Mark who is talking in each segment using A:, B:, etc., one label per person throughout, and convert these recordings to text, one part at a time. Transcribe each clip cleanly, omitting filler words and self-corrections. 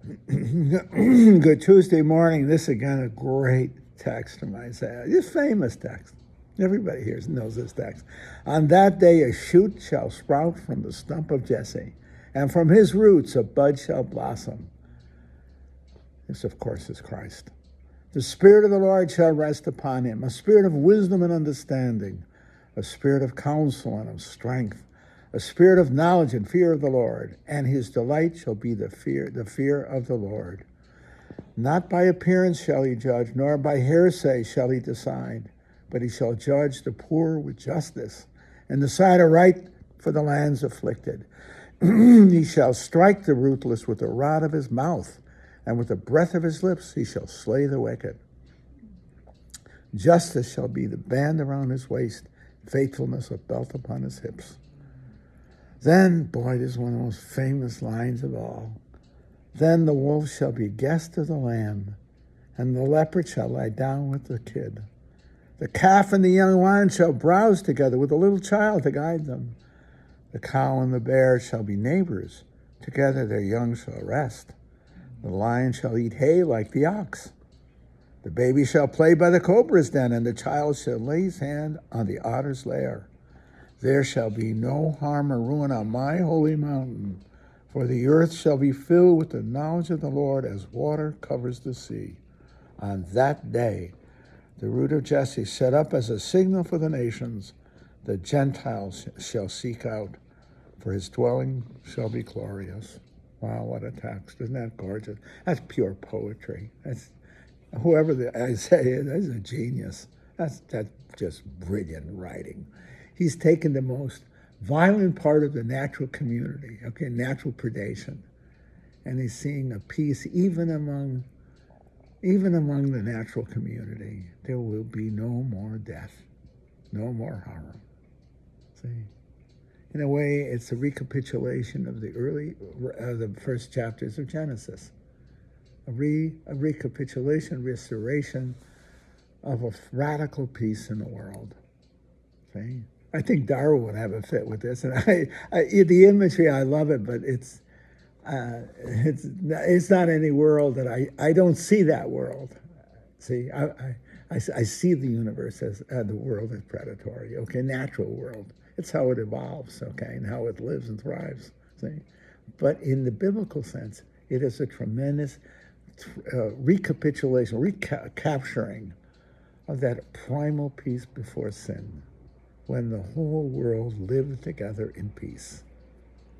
A: Good Tuesday morning. This again a great text from Isaiah. This famous text. Everybody here knows this text. On that day a shoot shall sprout from the stump of Jesse, and from his roots a bud shall blossom. This, of course, is Christ. The Spirit of the Lord shall rest upon him, a spirit of wisdom and understanding, a spirit of counsel and of strength, a spirit of knowledge and fear of the Lord, and his delight shall be the fear of the Lord. Not by appearance shall he judge, nor by hearsay shall he decide, but he shall judge the poor with justice, and decide aright for the land's afflicted. He shall strike the ruthless with the rod of his mouth, and with the breath of his lips he shall slay the wicked. Justice shall be the band around his waist, faithfulness a belt upon his hips. Then, boy, this is one of the most famous lines of all. Then the wolf shall be guest of the lamb, and the leopard shall lie down with the kid. The calf and the young lion shall browse together with a little child to guide them. The cow and the bear shall be neighbors. Together their young shall rest. The lion shall eat hay like the ox. The baby shall play by the cobra's den, and the child shall lay his hand on the otter's lair. There shall be no harm or ruin on my holy mountain, for the earth shall be filled with the knowledge of the Lord as water covers the sea. On that day, the root of Jesse set up as a signal for the nations. The Gentiles shall seek out, for his dwelling shall be glorious. Wow, what a text. Isn't that gorgeous? That's pure poetry. That's whoever Isaiah is a genius. That's just brilliant writing. He's taken the most violent part of the natural community, natural predation, and he's seeing a peace even among the natural community. There will be no more death, no more harm. See? In a way, it's a recapitulation of the first chapters of Genesis. A recapitulation, restoration of a radical peace in the world. See? I think Darwin would have a fit with this, and the imagery, I love it, but it's not any world that I don't see that world. See, I see the universe as the world as predatory. Natural world. It's how it evolves, and how it lives and thrives. See, but in the biblical sense, it is a tremendous recapitulation, recapturing of that primal peace before sin, when the whole world lived together in peace.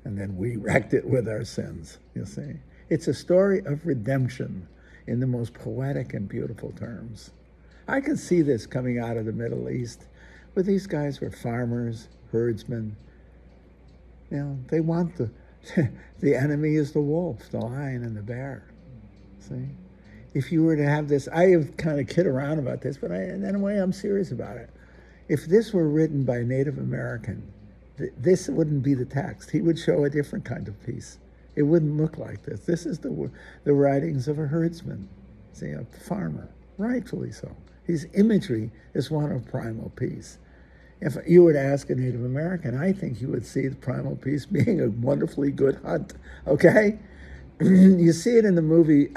A: And then we wrecked it with our sins, you see. It's a story of redemption in the most poetic and beautiful terms. I can see this coming out of the Middle East, where these guys were farmers, herdsmen. They want the enemy is the wolf, the lion, and the bear. See? If you were to have this, I have kind of kid around about this, but in a way I'm serious about it. If this were written by a Native American, this wouldn't be the text. He would show a different kind of peace. It wouldn't look like this. This is the writings of a herdsman, see, a farmer, rightfully so. His imagery is one of primal peace. If you were to ask a Native American, I think you would see the primal peace being a wonderfully good hunt, okay? You see it in the movie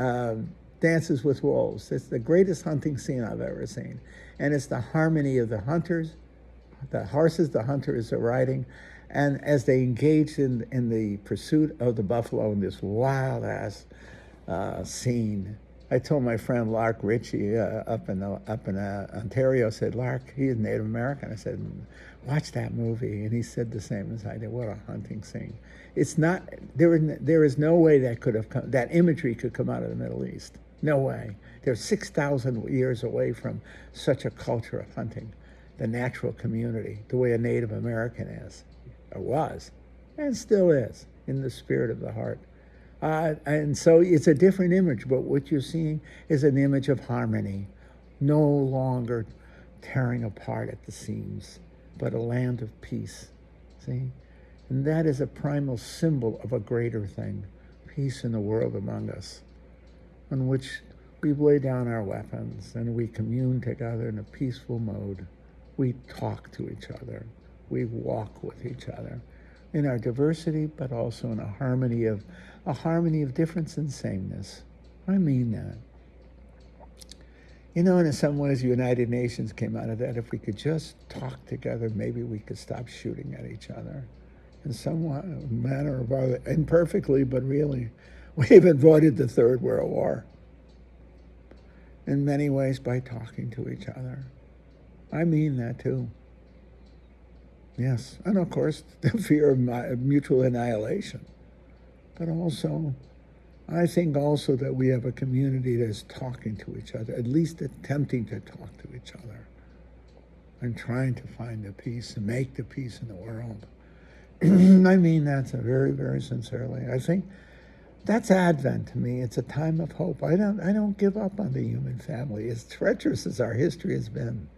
A: Dances with Wolves. It's the greatest hunting scene I've ever seen. And it's the harmony of the hunters, the horses the hunters are riding, and as they engage in the pursuit of the buffalo in this wild-ass scene. I told my friend Lark Ritchie up in Ontario, said, Lark, he's Native American. I said, watch that movie. And he said the same as I did. What a hunting scene. It's not, there is no way that imagery could come out of the Middle East. No way. They're 6,000 years away from such a culture of hunting, the natural community, the way a Native American is, or was, and still is, in the spirit of the heart. And so it's a different image, but what you're seeing is an image of harmony, no longer tearing apart at the seams, but a land of peace, see? And that is a primal symbol of a greater thing, peace in the world among us, on which we lay down our weapons and we commune together in a peaceful mode. We talk to each other. We walk with each other. in our diversity, but also in a harmony of difference and sameness. I mean that. You know, in some ways, the United Nations came out of that. If we could just talk together, maybe we could stop shooting at each other in some manner or other, imperfectly, but really. We've avoided the Third World War in many ways by talking to each other. I mean that too. Yes, and of course, the fear of mutual annihilation. But also, I think also that we have a community that's talking to each other, at least attempting to talk to each other, and trying to find the peace and make the peace in the world. I mean that very, very sincerely. I think that's Advent to me. It's a time of hope. I don't give up on the human family, as treacherous as our history has been.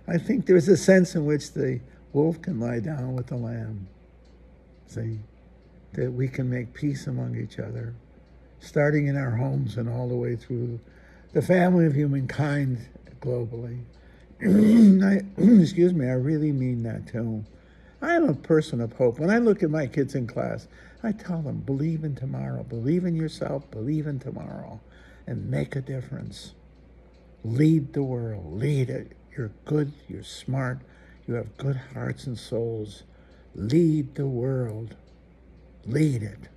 A: I think there's a sense in which the wolf can lie down with the lamb. See, that we can make peace among each other, starting in our homes and all the way through the family of humankind globally. Excuse me, I really mean that too. I am a person of hope. When I look at my kids in class, I tell them, believe in tomorrow, believe in yourself, believe in tomorrow, and make a difference. Lead the world, lead it. You're good, you're smart, you have good hearts and souls. Lead the world, lead it.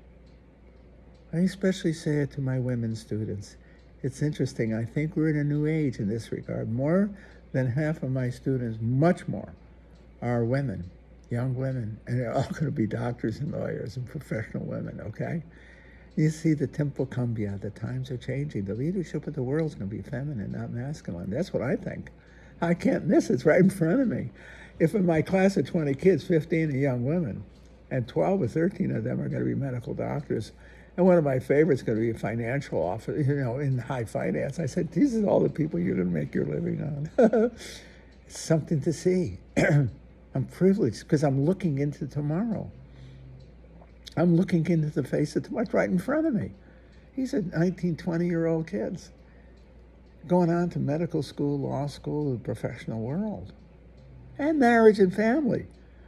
A: I especially say it to my women students. It's interesting, I think we're in a new age in this regard. More than half of my students, much more, are women. Young women, and they're all going to be doctors and lawyers and professional women, okay? You see the tempo cambia, the times are changing. The leadership of the world is going to be feminine, not masculine. That's what I think. I can't miss it. It's right in front of me. If in my class of 20 kids, 15 are young women, and 12 or 13 of them are going to be medical doctors, and one of my favorites is going to be a financial officer, in high finance. I said, these are all the people you're going to make your living on. It's something to see. I'm privileged because I'm looking into tomorrow. I'm looking into the face of tomorrow. It's right in front of me. These are 19, 20-year-old kids going on to medical school, law school, the professional world, and marriage and family.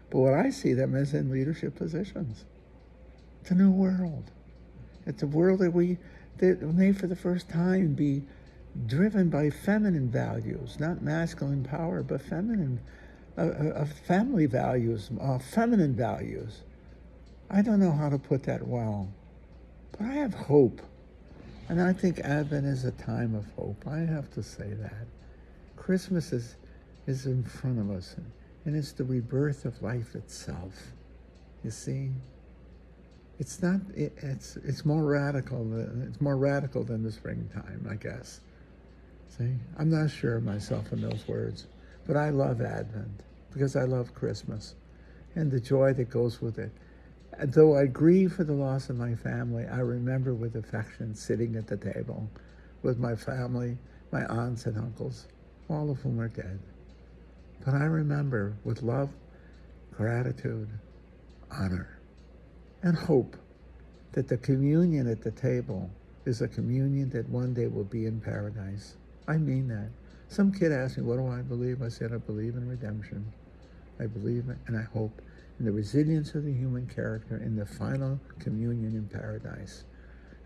A: But what I see them as in leadership positions. It's a new world. It's a world that may for the first time be driven by feminine values, not masculine power, but feminine family values, feminine values. I don't know how to put that well, but I have hope. And I think Advent is a time of hope. I have to say that. Christmas is in front of us, and it's the rebirth of life itself. You see? It's not, it's more radical. It's more radical than the springtime, I guess. See? I'm not sure of myself in those words. But I love Advent because I love Christmas and the joy that goes with it. And though I grieve for the loss of my family, I remember with affection sitting at the table with my family, my aunts and uncles, all of whom are dead. But I remember with love, gratitude, honor, and hope that the communion at the table is a communion that one day will be in paradise. I mean that. Some kid asked me, what do I believe? I said, I believe in redemption. I believe and I hope in the resilience of the human character in the final communion in paradise.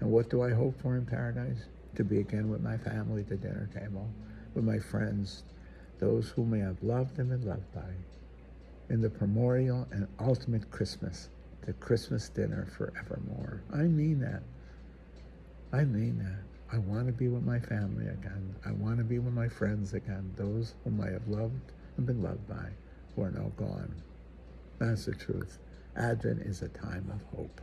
A: And what do I hope for in paradise? To be again with my family at the dinner table, with my friends, those whom I have loved and been loved by, in the primordial and ultimate Christmas, the Christmas dinner forevermore. I mean that. I mean that. I want to be with my family again. I want to be with my friends again, those whom I have loved and been loved by, who are now gone. That's the truth. Advent is a time of hope.